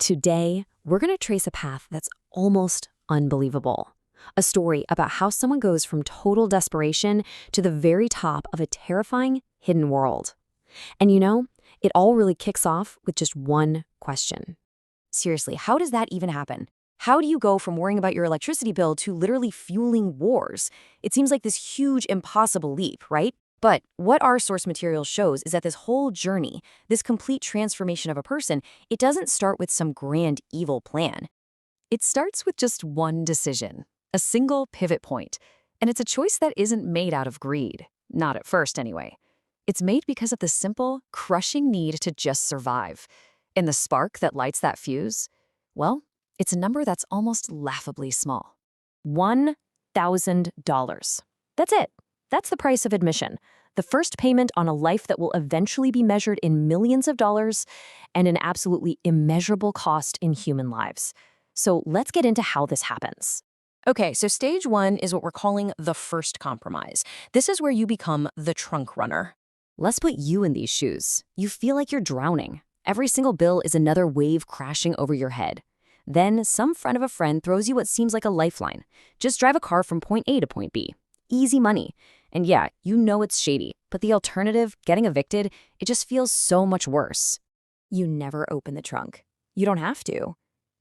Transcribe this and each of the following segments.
Today, we're going to trace a path that's almost unbelievable. A story about how someone goes from total desperation to the very top of a terrifying hidden world. And it all really kicks off with just one question. Seriously, how does that even happen? How do you go from worrying about your electricity bill to literally fueling wars? It seems like this huge, impossible leap, right? But what our source material shows is that this whole journey, this complete transformation of a person, it doesn't start with some grand evil plan. It starts with just one decision, a single pivot point. And it's a choice that isn't made out of greed. Not at first, anyway. It's made because of the simple, crushing need to just survive. And the spark that lights that fuse? Well, it's a number that's almost laughably small. $1,000. That's it. That's the price of admission. The first payment on a life that will eventually be measured in millions of dollars and an absolutely immeasurable cost in human lives. So let's get into how this happens. Okay, so stage one is what we're calling the first compromise. This is where you become the trunk runner. Let's put you in these shoes. You feel like you're drowning. Every single bill is another wave crashing over your head. Then some friend of a friend throws you what seems like a lifeline. Just drive a car from point A to point B. Easy money. And yeah, you know it's shady, but the alternative, getting evicted, it just feels so much worse. You never open the trunk. You don't have to.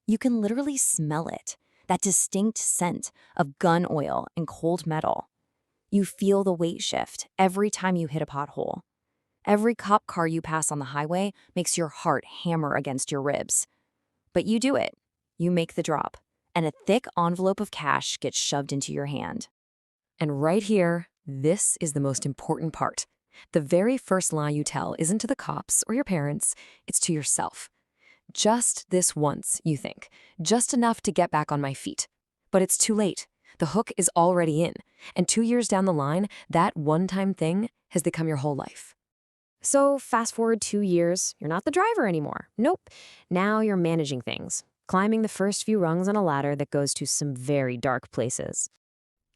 You can literally smell it, that distinct scent of gun oil and cold metal. You feel the weight shift every time you hit a pothole. Every cop car you pass on the highway makes your heart hammer against your ribs. But you do it. You make the drop, and a thick envelope of cash gets shoved into your hand. And right here, this is the most important part. The very first lie you tell isn't to the cops or your parents, it's to yourself. Just this once, you think. Just enough to get back on my feet. But it's too late. The hook is already in. And 2 years down the line, that one-time thing has become your whole life. So fast forward 2 years, you're not the driver anymore. Nope. Now you're managing things, climbing the first few rungs on a ladder that goes to some very dark places.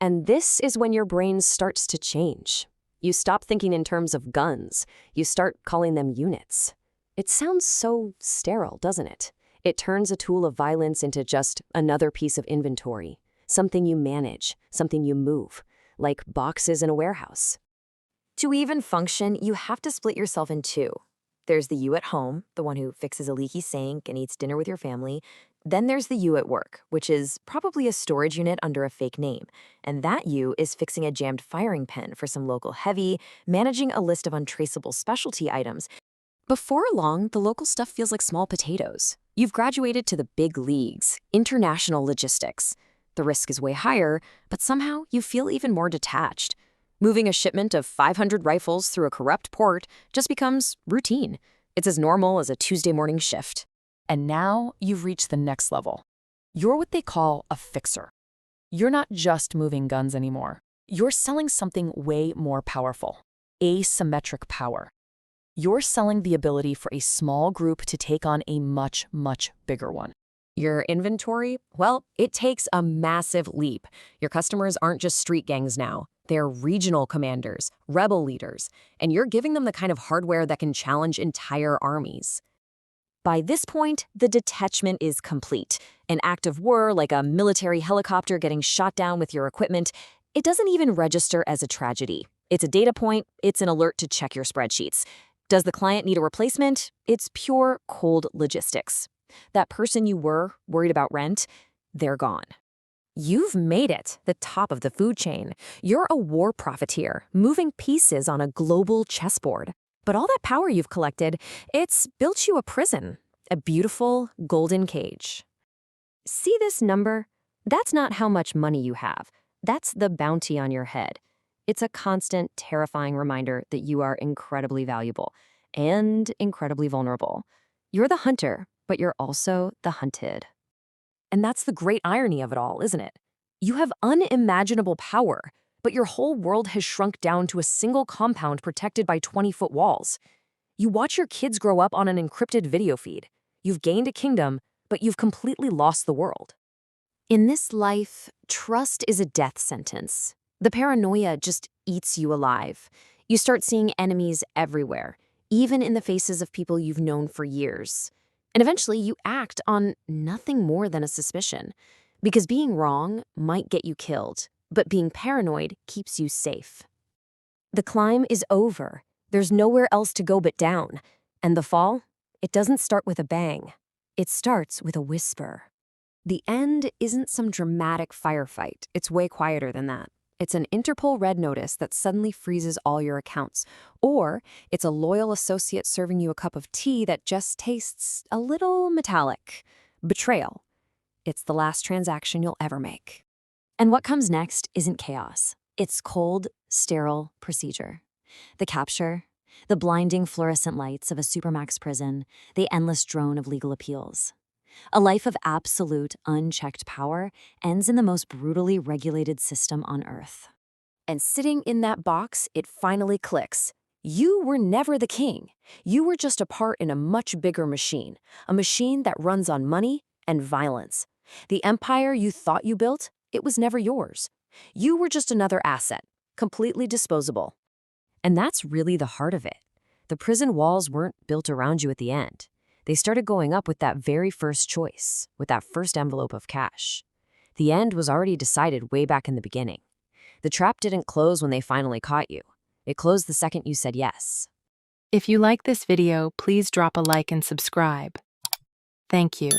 And this is when your brain starts to change. You stop thinking in terms of guns. You start calling them units. It sounds so sterile, doesn't it? It turns a tool of violence into just another piece of inventory, something you manage, something you move, like boxes in a warehouse. To even function, you have to split yourself in two. There's the you at home, the one who fixes a leaky sink and eats dinner with your family. Then there's the you at work, which is probably a storage unit under a fake name. And that you is fixing a jammed firing pin for some local heavy, managing a list of untraceable specialty items. Before long, the local stuff feels like small potatoes. You've graduated to the big leagues, international logistics. The risk is way higher, but somehow you feel even more detached. Moving a shipment of 500 rifles through a corrupt port just becomes routine. It's as normal as a Tuesday morning shift. And now you've reached the next level. You're what they call a fixer. You're not just moving guns anymore. You're selling something way more powerful. Asymmetric power. You're selling the ability for a small group to take on a much, much bigger one. Your inventory? Well, it takes a massive leap. Your customers aren't just street gangs now. They're regional commanders, rebel leaders, and you're giving them the kind of hardware that can challenge entire armies. By this point, the detachment is complete. An act of war, like a military helicopter getting shot down with your equipment, it doesn't even register as a tragedy. It's a data point, it's an alert to check your spreadsheets. Does the client need a replacement? It's pure, cold logistics. That person you were worried about rent, they're gone. You've made it, the top of the food chain. You're a war profiteer, moving pieces on a global chessboard. But all that power you've collected, it's built you a prison, a beautiful golden cage. See this number? That's not how much money you have. That's the bounty on your head. It's a constant, terrifying reminder that you are incredibly valuable and incredibly vulnerable. You're the hunter, but you're also the hunted. And that's the great irony of it all, isn't it? You have unimaginable power, but your whole world has shrunk down to a single compound protected by 20-foot walls. You watch your kids grow up on an encrypted video feed. You've gained a kingdom, but you've completely lost the world. In this life, trust is a death sentence. The paranoia just eats you alive. You start seeing enemies everywhere, even in the faces of people you've known for years. And eventually you act on nothing more than a suspicion. Because being wrong might get you killed, but being paranoid keeps you safe. The climb is over. There's nowhere else to go but down. And the fall? It doesn't start with a bang. It starts with a whisper. The end isn't some dramatic firefight. It's way quieter than that. It's an Interpol red notice that suddenly freezes all your accounts. Or it's a loyal associate serving you a cup of tea that just tastes a little metallic. Betrayal. It's the last transaction you'll ever make. And what comes next isn't chaos. It's cold, sterile procedure. The capture, the blinding fluorescent lights of a supermax prison, the endless drone of legal appeals. A life of absolute, unchecked power ends in the most brutally regulated system on Earth. And sitting in that box, it finally clicks. You were never the king. You were just a part in a much bigger machine, a machine that runs on money and violence. The empire you thought you built, it was never yours. You were just another asset, completely disposable. And that's really the heart of it. The prison walls weren't built around you at the end. They started going up with that very first choice, with that first envelope of cash. The end was already decided way back in the beginning. The trap didn't close when they finally caught you. It closed the second you said yes. If you like this video, please drop a like and subscribe. Thank you.